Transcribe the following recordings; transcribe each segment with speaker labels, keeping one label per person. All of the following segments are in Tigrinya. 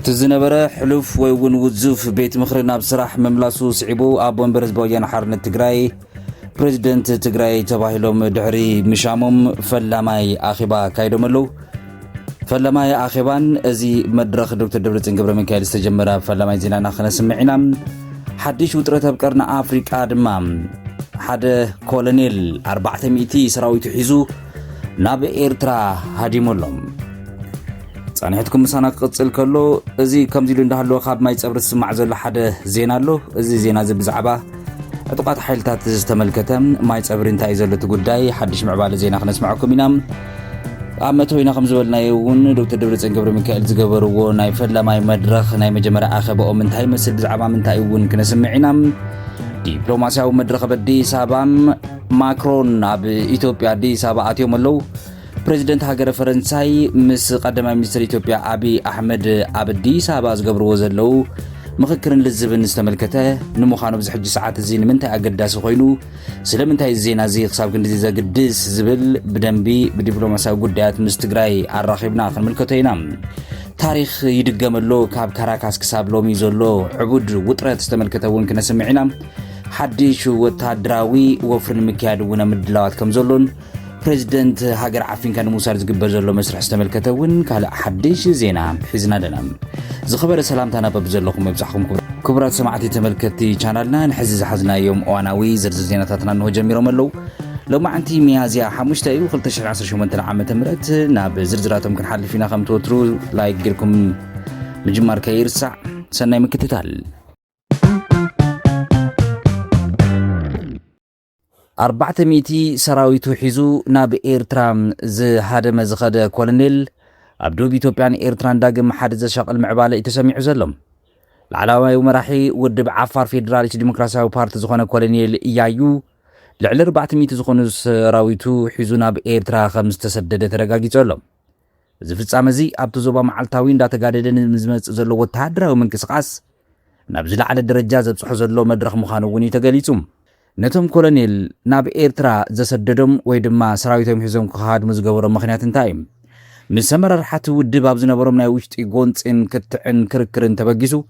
Speaker 1: تزنبره حلف ويون وزوف بيت مخرنا بصراح مملاسو سعبو أبون برز بوين حارن تجراي بريزيدنت تجراي تباهلهم دحري مشامم فلاماي آخبا كايدوملو فلاماي آخبان ازي مدرخ دكتور دبرتين قبر ميكايل استجمرا فلاماي زينانا خنا سمعنا حديش وطرتها بقرنا أفريقيا دمام حد كولونيل 400 سراويت حيزو ناب إيرترا هادي مولهم صانحتكم مسانا قصل كله ازي كمزيلو اندهالو خاب ماي صبر تسمع زلو حدا زينا له ازي زينا زي بزعبه عطقات حيلتات زتملكتم ماي صبر انتاي زلو تغداي حدش معبال زينا خنسمعكم ينام عمتو هنا خمس ولنا يون دكتور دبرتين قبر ميكائيل زغبرو ناي فلا ماي مدرخ ناي مجمره اخبو منتاي مسل بزعبه منتاي ون كنسمعينا دبلوماسياو مدرخ بدي سابام ماكرون اب ايثيوبيا دي سابا اتيوملو بريزيدنت هاجر فرنساي مس قدم مينستر إثيوبيا أبي أحمد عبدي ساباز قبر وزلو مخكرن للزبن استملكته نمخانو بزحج ساعات الزين منتا أقداس خوينو سلمنتا الزين زي خصاب كندي زي قدس زبل بدنبي بدبلوماسياو قدات مستقراي الراخبنا آخر ملكتينا تاريخ يدقملو كاب كاراكاس كساب لومي زولو عبود وطرات استملكته ونكنا سمعنا حديش وتادراوي وفرن مكياد ونا مدلاوات كم زولون بريزيدنت هاجر عفين كان موسى زغبر زلو مسرح استملكتون كالا حديش زينا حزنا لنا زخبر سلامتنا ببزلكم مبزحكم كبرات سمعتي تملكتي چانلنا نحزز حزنا يوم اواناوي زرزر زيناتنا نو جميرو ملو لو ما انتي ميازيا حمشتا يو 2018 عام تمرت ناب زرزراتهم كنحلفينا خم توترو لايك غيركم مجمار كيرسع سناي مكتتال 400 سراويتو حيزو ناب إيرترام زي هادم زخد كولونيل أبدوب إثيوبيان إيرتران داقم حادث شاق المعبالة يتسميع زلهم العلاوة ومراحي ودب عفار فيدراليش ديمقراسياوي بارت زخونا كولونيل إيايو لعل 400 زخونو سراويتو حيزو ناب إيرترا خمس تسدد ترقاقي زلهم زي فتصامزي أبتو زوبا معالتاوين دا تقاددن مزمز زلو وتهدرا ومنكسقاس ناب زلع على الدرجة زبصحو زلو مدرخ مخانووني تقاليتهم نتوم كولونيل ناب إيرترا زسددهم ويدما سراويتهم حزوم كهاد مزقورم مخنيات انتايم من سمرر حتى ودب ابزنا برمنا وشتي غونصن كتعن كركرن تبغيسو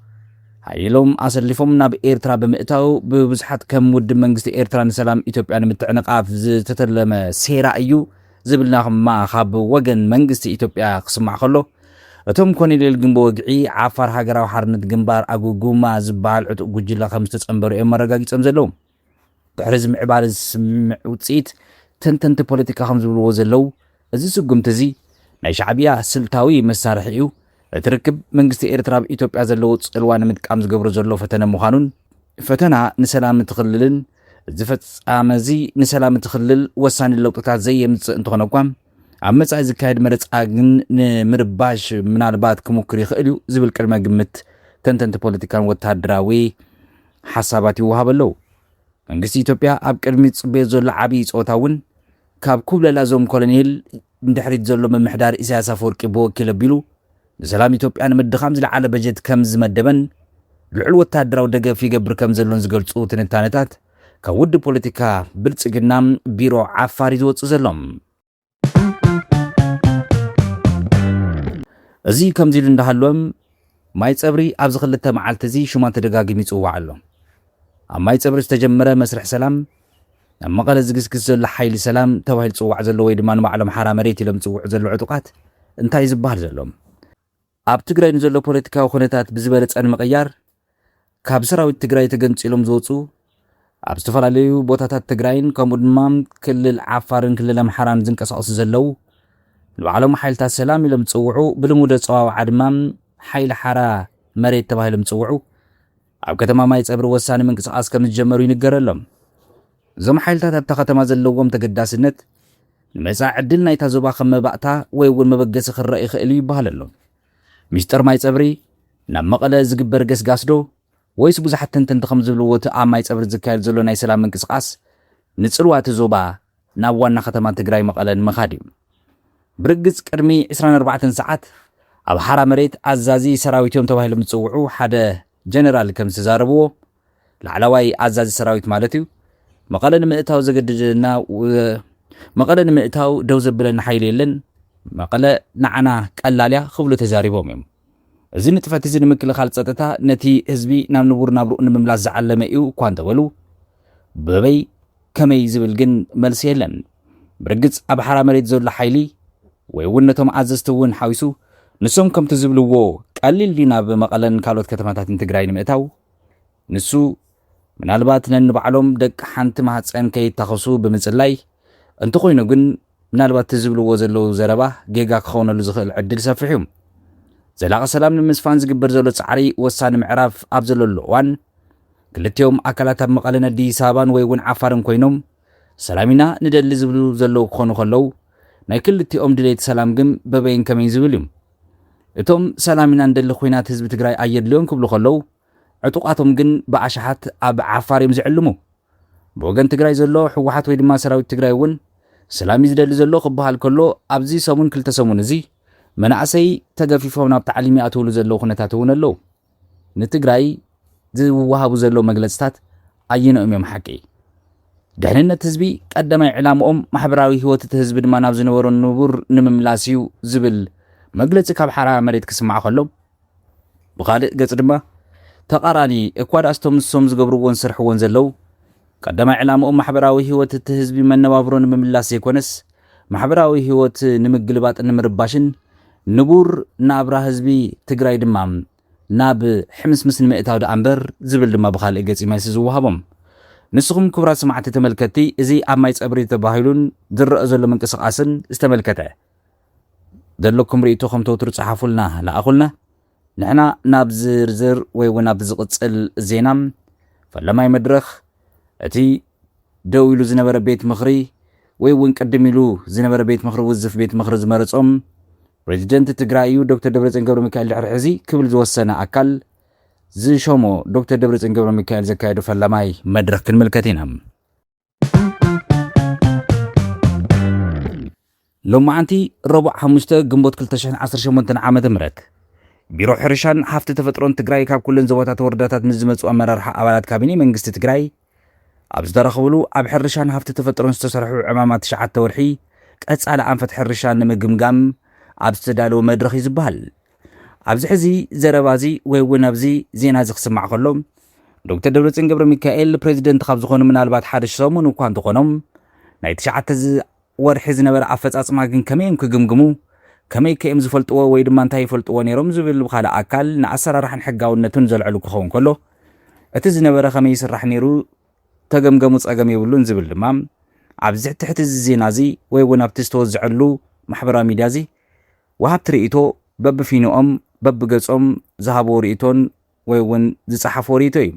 Speaker 1: هايلوم اسلفهم ناب إيرترا بمئتاو ببزحات كم ود منغست إيرترا سلام إثيوبيا متعنقاف زتتلمه سيرا ايو زبلنا ما خاب وجن منغست إثيوبيا قسمع خلو اتوم كولونيل جنبو وقعي عفار هاجراو حرنت جنبار اغوغوما زبال عطو غجلا خمس تصنبرو امرغاغيصم زلوم حرزم عبارة سمع وتصيت تنتنت بوليتيكا خمس بالوزلو ازي سقم تزي ناي شعبيا سلتاوي مسارحيو تركب منغستي إيرترا بإثيوبيا زلو صلوان متقام زغبرو زلو فتنة مخانون فتنة نسلام تخللن زفت امزي نسلام تخلل وسان اللوطات زي يمص انتخنقام عمص از كايد مرص اغن مرباش منالبات كمكر يخلو زبل قلما قمت تنتنت بوليتيكان وتادراوي حساباتي وهابلو منغست إثيوبيا اب قدمي صبي زول عبي صوتاون كاب كوبللا زوم كولونيل اندحريت زلو ممحدار إسياس أفورقي بوكيل بيلو سلام إثيوبيا مدخام زلعاله بجت كم زمدبن لعل وتادراو دغف يقبر كم زلون زغلصو تنتانتات كود بوليتيكا بلصقنام بيرو عفار يوص زلوم ازي كم زيل اندحالوم ماي صبري ابز خلته معالت زي شوما تدغاغمي صوعالو أما يتصبر استجمرة مسرح سلام أما قال زقسقس زل حيل سلام توهيل صوع زلو ويدمان معلم حرام ريتي لم تصوع زلو عطقات انتاي زبال زلوم اب تግራይ ንዘሎ ፖለቲካዊ ኩነታት ብዝበለጸ መቀያር ካብ ሰራዊት ትግራይ ተገንጽሎም ዝወጹ ኣብ ዝተፈላለዩ ቦታታት ትግራይን ከምኡ ድማ ክልል ዓፋርን ክልል ኣምሓራን ዝንቀሳቀሱ ዘለው ንባዕሎም ሓይልታት ሰላም ኢሎም ዝጽውዑ ብልሙደ ጸዋውዓ ድማ ሓይል ሓራ መሬት ተባሂሎም ዝጽውዑ ኣብ ከተማ ማይ ጸብሪ ወሳኒ መንቀሳቀስ ከም ዝጀመሩ ይንገረሎም ዞም ሓይልታት ኣብ ከተማ ዘለዎም ተገዳስነት ንመጻዕ ዕድል ናይታ ዞባ ከም መባእታ ወይ እውን መበገሲ ክረአ ይኽእል ይባሃለሎ ሚስጥር ማይ ጸብሪ ናብ መቐለ ዝግበር ገስጋስዶ ወይስ ብዙሓት ተንተንቲ ከም ዝብልዎ ኣብ ማይ ጸብሪ ዝካየድ ዘሎ ናይ ሰላም መንቀሳቀስ ንጽልዋት ዞባ ናብ ዋና ከተማ ትግራይ መቐለን መኻድ እዩ ብርግጽ ቅድሚ 24 ሰዓት ኣብ ሓራ መሬት ኣዛዚ ሰራዊቶም ተባሂሎም ዝጽውዑ ሓደ ጀነራል ከም ዝተዛረብዎ ላዕለዋይ ኣዛዚ ሰራዊት ማለት እዩ መቐለ ንምእታው ዘገድድና መቐለ ንምእታው ደው ዘብለና ሓይል የለን መቐለ ንዓና ቀላልያ ክብሉ ተዛሪቦም እዮም እዚ ንጥፈት እዚ ንምክልኻል ፀጥታ ነቲ ህዝቢ ናብ ንቡር ናብርኡ ንምምላስ ዝዓለመ እዩ እኳ እንተበሉ በበይ ከመይ ዝብል ግን መልሲ የለን ብርግፅ ኣብ ሓራ መሬት ዘሎ ሓይሊ ወይ እውን ነቶም ኣዘዝቲ እውን ሓዊሱ ንሶም ከምቲ ዝብልዎ ቀሊል ዲ ናብ መቐለን ካልኦት ከተማታትን ትግራይ ንምእታው ንሱ ምናልባት ነንባዕሎም ደቂ ሓንቲ ማህፀን ከይተኸሱ ብምፅላይ እንተኾይኑ ግን ምናልባት ዝብልዎ ዘለዉ ዘረባ ጌጋ ክኸውነሉ ዝኽእል ዕድል ሰፊሕ እዩ ዘላቒ ሰላም ንምስፋን ዝግበር ዘሎ ፃዕሪ ወሳኒ ምዕራፍ ኣብ ዘለሉ እዋን ክልቲኦም ኣካላት ኣብ መቐለን ኣዲስ ኣበባን ወይ እውን ዓፋርን ኮይኖም ሰላሚና ንደሊ ዝብሉ ዘለዉ ክኾኑ ከለዉ ናይ ክልቲኦም ድሌት ሰላም ግን በበይን ከመይን ዝብል እዩ እቶም ሰላሚና ንደሊ ኩናት ህዝቢ ትግራይ ኣየድልዮም ክብሉ ከለዉ ዕጡቃቶም ግን ብኣሽሓት ኣብ ዓፋር እዮም ዝዕልሙ ብወገን ትግራይ ዘሎ ሕወሓት ወይ ድማ ሰራዊት ትግራይ እውን ሰላም ዝደሊ ዘሎ ክበሃል ከሎ ኣብዚ ሰሙን ክልተ ሰሙን እዚ መናእሰይ ተገፊፎም ናብ ታዕሊም ይኣትውሉ ዘለዉ ኩነታት እውን ኣለዉ ንትግራይ ዝወሃቡ ዘለዉ መግለፅታት ኣየነኦም እዮም ሓቂ ድሕንነት ህዝቢ ቀዳማይ ዕላምኦም ማሕበራዊ ህይወት እቲ ህዝቢ ድማ ናብ ዝነበሮ ንቡር ንምምላስ እዩ ዝብል መግለፂ ካብ ሓራ መሬት ክስማዕ ከሎ ብኻልእ ገጽ ድማ ተቃራኒ እኳ ዳስቶም ንሶም ዝገብርዎን ስርሕዎን ዘለዉ ቀዳማይ ዕላምኦም ማሕበራዊ ህይወት እቲ ህዝቢ መነባብሮ ንምምላስ ዘይኮነስ ማሕበራዊ ህይወት ንምግልባጥን ንምርባሽን ንቡር ናብራ ህዝቢ ትግራይ ድማ ናብ ሕምስምስ ንምእታው ዳ እምበር ዝብል ድማ ብኻልእ ገጽ መልሲ ዝወሃቦም ንስኹም ክቡራት ሰማዕቲ ተመልከቲ እዚ ኣብ ማይ ፀብሪ ተባሂሉን ዝረአ ዘሎ ምንቅስቓስን ዝተመልከተ ዘለኩም ርእቶ ከም ተወትሩ ፀሓፉልና ለኣኹልና ንሕና ናብ ዝርዝር ወይ እውን ናብ ዝቕፅል ዜና ፈለማይ መድረኽ እቲ ደው ኢሉ ዝነበረ ቤት ምኽሪ ወይ እውን ቅድም ኢሉ ዝነበረ ቤት ምኽሪ ውዝፍ ቤት ምኽሪ ዝመረፆም ፕሬዚደንት ትግራይ እዩ ዶክተር ደብረፅዮን ገብረ ሚካኤል ድሕሪ ሕዚ ክብል ዝወሰነ ኣካል ዝሾሞ ዶክተር ደብረፅዮን ገብረ ሚካኤል ዘካየዱ ፈለማይ መድረኽ ክንምልከት ኢና ሎማዓንቲ ረቡዕ 5 ግንቦት 2018 ዓመተ ምህረት ቢሮ ሕርሻን ሃፍቲ ተፈጥሮን ትግራይ ካብ ኩለን ዞባታት ወረዳታት ንዝመፁ ኣመራርሓ ኣባላት ካቢኔ መንግስቲ ትግራይ ኣብ ዝተረኸብሉ ኣብ ሕርሻን ሃፍቲ ተፈጥሮን ዝተሰርሑ ዕማማት 9 ወርሒ ቀጻሊ ኣንፈት ሕርሻን ንምግምጋም ኣብ ዝተዳለወ መድረኽ እዩ ዝበሃል ኣብዚ ሕዚ ዘረባዚ ወይ እውን ኣብዚ ዜና እዚ ክስማዕ ከሎ ዶክተር ደብረፅዮን ገብረ ሚካኤል ፕሬዚደንት ካብ ዝኾኑ ምናልባት ሓደ ሰሙን እኳ እንትኾኖም ናይ 9 ወርሒ ዝነበረ ኣፈጻጽማ ግን ከመይም ክግምግሙ ከመይ ከዮም ዝፈልጥዎ ወይ ድማ እንታይ ይፈልጥዎ ነይሮም ዝብል ብኻልእ ኣካል ንኣሰራርሓን ሕጋውነቱን ዘልዕሉ ክኸውን ከሎ እቲ ዝነበረ ከመይ ይስራሕ ነይሩ ተገምገሙ ፀገም የብሉን ዝብል ድማ ኣብዚ ትሕቲ ዜና እዚ ወይ እውን ኣብቲ ዝተወዝዐሉ ማሕበራዊ ሚድያ እዚ ወሃብቲ ርእቶ በብፊንኦም በብገጾም ዝሃበዎ ርእቶን ወይ እውን ዝፀሓፈዎ ርእቶ እዩ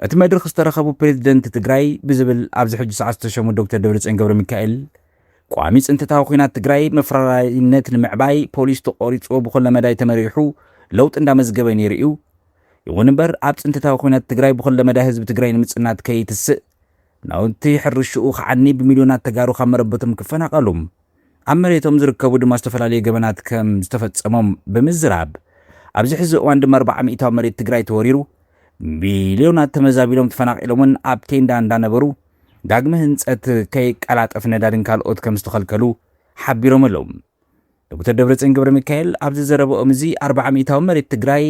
Speaker 1: እቲ መድረኽ ዝተረኸቡ ፕሬዚደንት ትግራይ ብዝብል ኣብዚ ሕጂ ሰዓት ዝተሸሙ ዶክተር ደብረፅዮን ገብረ ሚካኤል ቋሚ ፅንተታዊ ኩናት ትግራይ መፍራራይነት ንምዕባይ ፖሊስ ተቆሪፁ ብኩለ መዳይ ተመሪሑ ለውጥ እንዳመዝገበ ነይሩ እዩ ይኹን እምበር ኣብ ፅንተታዊ ኩናት ትግራይ ብኩለ መዳይ ህዝቢ ትግራይ ንምፅናት ከይትስእ ናውቲ ሕርሽኡ ከዓኒ ብሚልዮናት ተጋሩ ካብ መረበቶም ክፈናቐሉ ኣብ መሬቶም ዝርከቡ ድማ ዝተፈላለዩ ገበናት ከም ዝተፈጸሞም ብምዝራብ ኣብዚ ሕዚ እዋን ድማ 400 መሬት ትግራይ ተወሪሩ ሚልዮናት ተመዛቢሎም ተፈናቂሎምን ኣብ ቴንዳ እንዳነበሩ ዳግመ ህንፀት ከይቀላጠፍ ነዳድን ካልኦት ከም ዝተኸልከሉ ሓቢሮም ኣለዉ ዶክተር ደብረፅዮን ገብረ ሚካኤል ኣብዚ ዘረብኦም እዚ 400 መሬት ትግራይ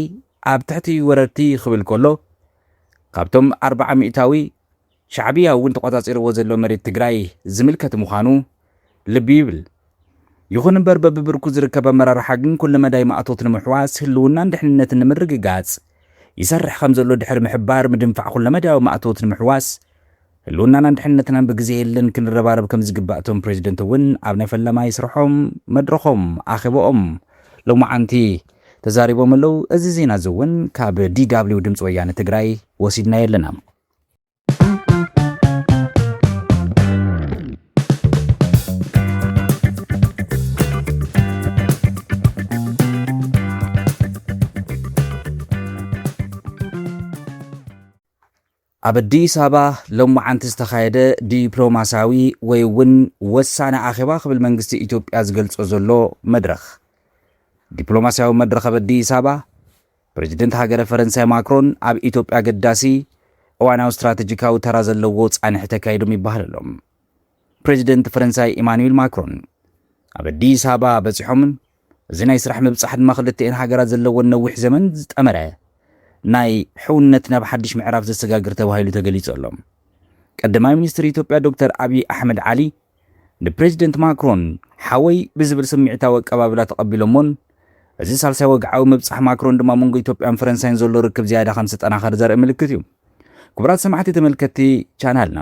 Speaker 1: ኣብ ትሕቲ ወረርቲ ክብል ከሎ ካብቶም 400 ሻዕብያ እውን ተቆፃፂርዎ ዘሎ መሬት ትግራይ ዝምልከት ምዃኑ ልቢ ይብል ይኹን እምበር በብብርኩ ዝርከብ ኣመራርሓ ግን ኩለ መዳይ ማእቶት ንምሕዋስ ህልውናን ድሕንነትን ንምርግጋፅ ይሰርሕ ከም ዘሎ ድሕሪ ምሕባር ምድንፋዕ ኩለ መዳዊ ማእቶት ንምሕዋስ ህልውናን ድሕንነትናን ብግዜ የለን ክንረባረብ ከም ዝግባእ እቶም ፕሬዚደንት እውን ኣብ ናይ ፈላማይ ስርሖም መድረኾም ኣኼቦኦም ሎማዓንቲ ተዛሪቦም ኣለዉ እዚ ዜና እዚ እውን ካብ DW ድምፂ ወያነ ትግራይ ወሲድና የለና ኣብ ኣዲስ ኣበባ ሎማዓንቲ ዝተኻየደ ዲፕሎማስያዊ ወይ እውን ወሳነ ኣኼባ ክብል መንግስቲ ኢትዮጵያ ዝገልጾ ዘሎ መድረኽ ዲፕሎማስያዊ መድረኽ ኣብ ኣዲስ ኣበባ ፕሬዚደንት ሃገረ ፈረንሳይ ማክሮን ኣብ ኢትዮጵያ ገዳሲ እዋናዊ ስትራቴጂካዊ ተራ ዘለዎ ጻንሒ ተካይዶም ይበሃል ኣሎም ፕሬዚደንት ፈረንሳይ ኢማኑኤል ማክሮን ኣብ ኣዲስ ኣበባ በፂሖምን እዚ ናይ ስራሕ ምብፃሕ ድማ ክልተአን ሃገራት ዘለዎን ነዊሕ ዘመን ዝጠመረ ናይ ሕውነት ናብ ሓድሽ ምዕራፍ ዘሰጋግር ተባሂሉ ተገሊጹ ኣሎ። ቀዳማይ ሚኒስትር ኢትዮጵያ ዶክተር አብይ አሕመድ ዓሊ ንፕሬዚደንት ማክሮን ሓወይ ብዝብል ስምዒታዊ ኣቀባብላ ተቐቢሎሞን እዚ ሳልሳይ ወግዓዊ ምብፃሕ ማክሮን ድማ መንጎ ኢትዮጵያን ፈረንሳይን ዘሎ ርክብ ዝያዳ ከም ዝጠናኸረ ዘርኢ ምልክት እዩ። ክቡራት ሰማዕቲ ተመልከቲ ቻናልና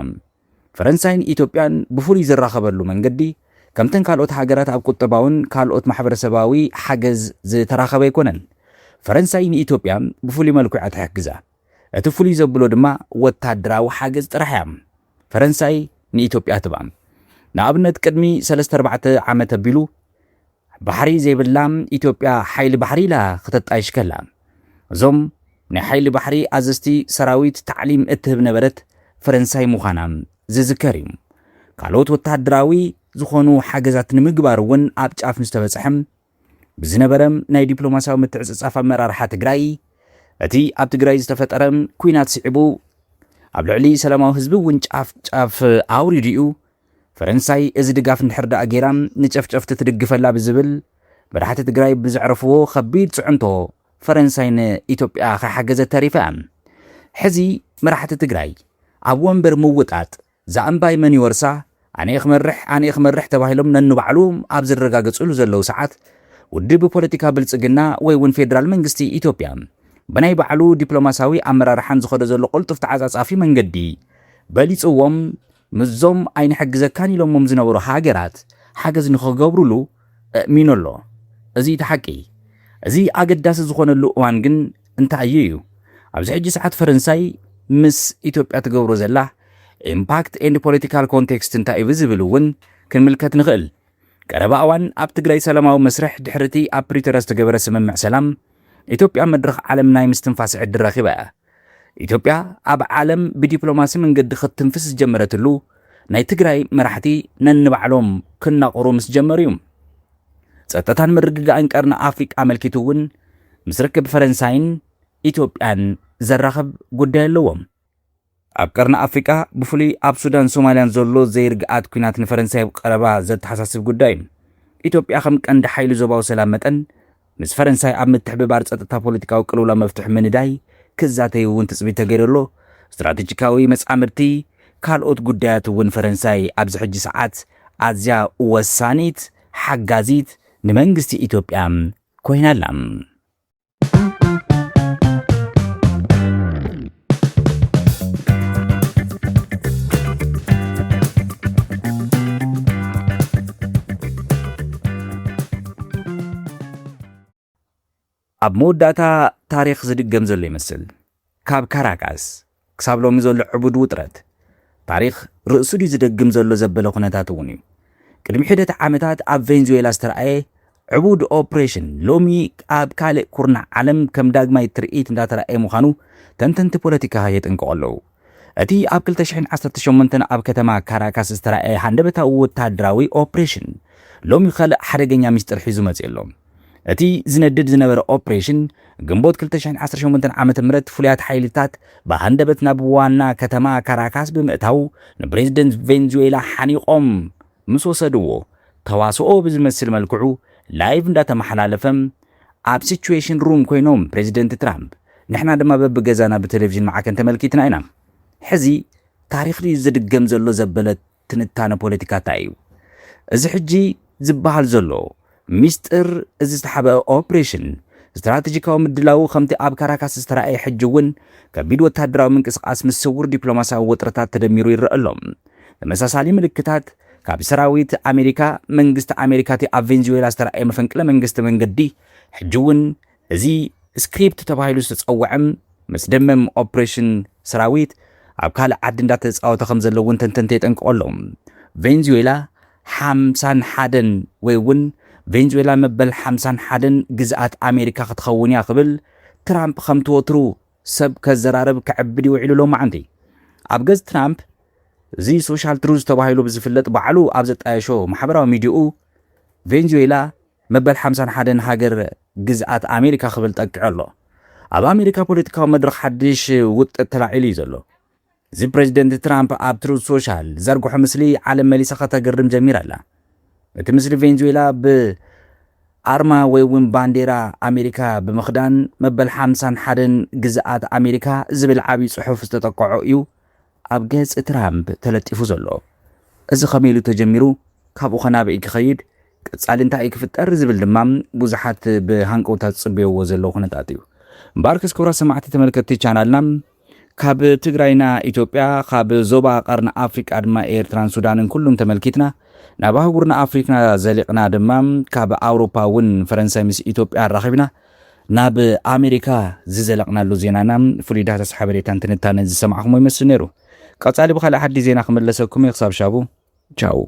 Speaker 1: ፈረንሳይን ኢትዮጵያን ብፍሉይ ዝራኸበሉ መንገዲ ከምተን ካልኦት ሃገራት ኣብ ቁጠባውን ካልኦት ማሕበረሰባዊ ሓገዝ ዝተራኸበ ኣይኮነን። ፈረንሳይ ንኢትዮጵያ ብፍሉይ መልክዕ ትሕግዛ። እቲ ፍሉይ ዘብሎ ድማ ወታደራዊ ሓገዝ ጥራሕ እያ ፈረንሳይ ንኢትዮጵያ ትባ። ንኣብነት ቅድሚ 3-4 ዓመት ኣቢሉ ባሕሪ ዘይብላ ኢትዮጵያ ሓይሊ ባሕሪ ኢላ ክተጣይሽ ከላ እዞም ናይ ሓይሊ ባሕሪ ኣዘዝቲ ሰራዊት ታዕሊም እትህብ ነበረት ፈረንሳይ ምዃና ዝዝከር እዩ። ካልኦት ወታደራዊ ዝኾኑ ሓገዛት ንምግባር እውን ኣብ ጫፍ ምስተበፅሐም ብዝነበረም ናይ ዲፕሎማስያዊ ምትዕፅጻፍ ኣመራርሓ ትግራይ እቲ ኣብ ትግራይ ዝተፈጠረ ኩናት ስዒቡ ኣብ ልዕሊ ሰላማዊ ህዝቢ እውን ጫፍ ኣውሪዱ እዩ ፈረንሳይ እዚ ድጋፍ እንድሕር ደኣ ጌራ ንጨፍጨፍቲ ትድግፈላ ብዝብል መራሕቲ ትግራይ ብዘዕረፍዎ ከቢድ ፅዕንቶ ፈረንሳይ ንኢትዮጵያ ከሓገዘት ተሪፋ። ሕዚ መራሕቲ ትግራይ ኣብ ወንበር ምውጣጥ ዛእምባይ መን ይወርሳ ኣነ ክመርሕ ተባሂሎም ነንባዕሉ ኣብ ዝረጋገፅሉ ዘለው ሰዓት ውድብ ፖለቲካ ብልጽግና ወይ እውን ፌደራል መንግስቲ ኢትዮጵያ ብናይ ባዕሉ ዲፕሎማስያዊ ኣመራርሓን ዝኸደ ዘሎ ቁልጡፍ ተዓጻጻፊ መንገዲ በሊፅዎም ምዞም ኣይንሕግዘካን ኢሎሞም ዝነበሩ ሃገራት ሓገዝ ንኽገብሩሉ እሚኑ ኣሎ። እዚ ተሓቂ እዚ ኣገዳሲ ዝኾነሉ እዋን ግን እንታይ እዩ? ኣብዚ ሕጂ ሰዓት ፈረንሳይ ምስ ኢትዮጵያ ትገብሮ ዘላ ኢምፓክት ኤንድ ፖለቲካል ኮንቴክስት እንታይ እዩ ብዝብል እውን ክንምልከት ንኽእል። ቀረባ እዋን ኣብ ትግራይ ሰላማዊ መስርሕ ድሕርቲ ኣብ ፕሪቶሪያ ዝተገበረ ስምምዕ ሰላም ኢትዮጵያ መድረኽ ዓለም ናይ ምስትንፋስ ዕድል ረኺባ እያ። ኢትዮጵያ ኣብ ዓለም ብዲፕሎማሲ መንገዲ ክትንፍስ ዝጀመረትሉ ናይ ትግራይ መራሕቲ ነንባዕሎም ክናቆሩ ምስ ጀመሩ እዩ። ፀጥታን ምርግጋእን ቀርኒ ኣፍሪቃ መልኪቱ እውን ምስ ርክብ ፈረንሳይን ኢትዮጵያን ዘራኸብ ጉዳይ ኣለዎም። ኣብ ቀርኒ ኣፍሪቃ ብፍሉይ ኣብ ሱዳን ሶማልያን ዘሎ ዘይርግኣት ኩናት ንፈረንሳይ ቀረባ ዘተሓሳስብ ጉዳይ እዩ። ኢትዮጵያ ከም ቀንዲ ሓይሊ ዞባዊ ሰላም መጠን ምስ ፈረንሳይ ኣብ ምትሕብባር ፀጥታ ፖለቲካዊ ቅልውላ መፍትሕ ምንዳይ ክዛተይ እውን ትፅቢት ተገይሩሎ ስትራቴጂካዊ መጻምርቲ ካልኦት ጉዳያት እውን ፈረንሳይ ኣብዚ ሕጂ ሰዓት ኣዝያ ወሳኒት ሓጋዚት ንመንግስቲ ኢትዮጵያ ኮይናላ። ኣብ መወዳእታ ታሪክ ዝድገም ዘሎ ይመስል ካብ ካራካስ ክሳብ ሎሚ ዘሎ ዕቡድ ውጥረት ታሪክ ርእሱ ዲ ዝደግም ዘሎ ዘበለ ኩነታት እውን እዩ። ቅድሚ ሒደት ዓመታት ኣብ ቬንዙዌላ ዝተረኣየ ዕቡድ ኦፕሬሽን ሎሚ ኣብ ካልእ ኩርናዕ ዓለም ከም ዳግማይ ትርኢት እንዳተረኣየ ምዃኑ ተንተንቲ ፖለቲካ የጥንቅቑ ኣለዉ። እቲ ኣብ 2018 ኣብ ከተማ ካራካስ ዝተረኣየ ሃንደበታዊ ወታደራዊ ኦፕሬሽን ሎሚ ካልእ ሓደገኛ ሚስጥር ሒዙ መፅኡ ኣሎ። እቲ ዝነድድ ዝነበረ ኦፕሬሽን ግንቦት 2018 ዓመተ ምህረት ፍሉያት ሓይልታት ብሃንደበት ናብ ዋና ከተማ ካራካስ ብምእታው ንፕሬዚደንት ቬንዙዌላ ሓኒቆም ምስ ወሰድዎ ተዋስኦ ብዝመስል መልክዑ ላይቭ እንዳተመሓላለፈም ኣብ ሲቹዌሽን ሩም ኮይኖም ፕሬዚደንት ትራምፕ ንሕና ድማ በብገዛና ብቴሌቪዥን ማዕከን ተመልኪትና ኢና። ሕዚ ታሪክ ዝድገም ዘሎ ዘበለ ትንታነ ፖለቲካ እንታይ እዩ? እዚ ሕጂ ዝበሃል ዘሎ ሚስጥር እዚ ዝተሓበአ ኦፕሬሽን ስትራቴጂካዊ ምድላው ከምቲ ኣብ ካራካስ ዝተረኣየ ሕጂ እውን ከቢድ ወታደራዊ ምንቅስቃስ ምስ ስውር ዲፕሎማስያዊ ወጥረታት ተደሚሩ ይረአ ኣሎ። ተመሳሳሊ ምልክታት ካብ ሰራዊት ኣሜሪካ መንግስቲ ኣሜሪካቲ ኣብ ቬንዙዌላ ዝተረኣየ መፈንቅለ መንግስቲ መንገዲ ሕጂ እውን እዚ ስክሪፕት ተባሂሉ ዝተፀውዐም ምስ ደመም ኦፕሬሽን ሰራዊት ኣብ ካልእ ዓዲ እንዳተፃወተ ከም ዘሎ እውን ተንተንቲ የጠንቅቑ ኣለዉ። ቬንዙዌላ 51 ወይ እውን ቬንዙዌላ መበል 51 ግዝኣት ኣሜሪካ ክትኸውን እያ ክብል ትራምፕ ከም ትወትሩ ሰብ ከዘራርብ ክዕብድ ይውዒሉ ሎ መዓንቲ። ኣብ ገጽ ትራምፕ እዚ ሶሻል ትሩዝ ተባሂሉ ብዝፍለጥ ባዕሉ ኣብ ዘጣየሾ ማሕበራዊ ሚድኡ ቬንዙዌላ መበል 51 ሃገር ግዝኣት ኣሜሪካ ክብል ጠቂዑ ኣሎ። ኣብ ኣሜሪካ ፖለቲካዊ መድረክ ሓድሽ ውጥጥ ተላዒሉ እዩ ዘሎ። እዚ ፕሬዚደንት ትራምፕ ኣብ ትሩዝ ሶሻል ዘርግሖ ምስሊ ዓለም መሊሳ ከተገርም ጀሚራ ኣላ። እቲ ምስሊ ቬንዙዌላ ብኣርማ ወይ እውን ባንዴራ ኣሜሪካ ብምኽዳን መበል 51 ግዝኣት ኣሜሪካ ዝብል ዓብዪ ጽሑፍ ዝተጠቅዖ እዩ ኣብ ገጽ ትራምፕ ተለጢፉ ዘሎ። እዚ ከመይ ኢሉ ተጀሚሩ ካብኡ ኸናበይ ክኸይድ ቀጻሊ እንታይ ክፍጠር ዝብል ድማ ብዙሓት ብሃንቀውታት ጽበይዎ ዘለዉ ኩነታት እዩ። እምበር ክቡራት ሰማዕቲ ተመልከትቲ ቻናልና ካብ ትግራይና ኢትዮጵያ ካብ ዞባ ቀርኒ ኣፍሪቃ ድማ ኤርትራን ሱዳንን ኩሉም ተመልኪትና ናብ ኣህጉርና ኣፍሪካ ዘሊቕና ድማ ካብ ኣውሮፓ እውን ፈረንሳይ ምስ ኢትዮጵያ ራኺብና ናብ ኣሜሪካ ዝዘለቕናሉ ዜናና ፍሉይ ዳህሳስ ሓበሬታን ትንታነን ዝሰማዕኹሞ ይመስል ነይሩ። ቀጻሊ ብኻልእ ሓዲ ዜና ክመለሰኩም ክሳብ ሻቡ ቻው።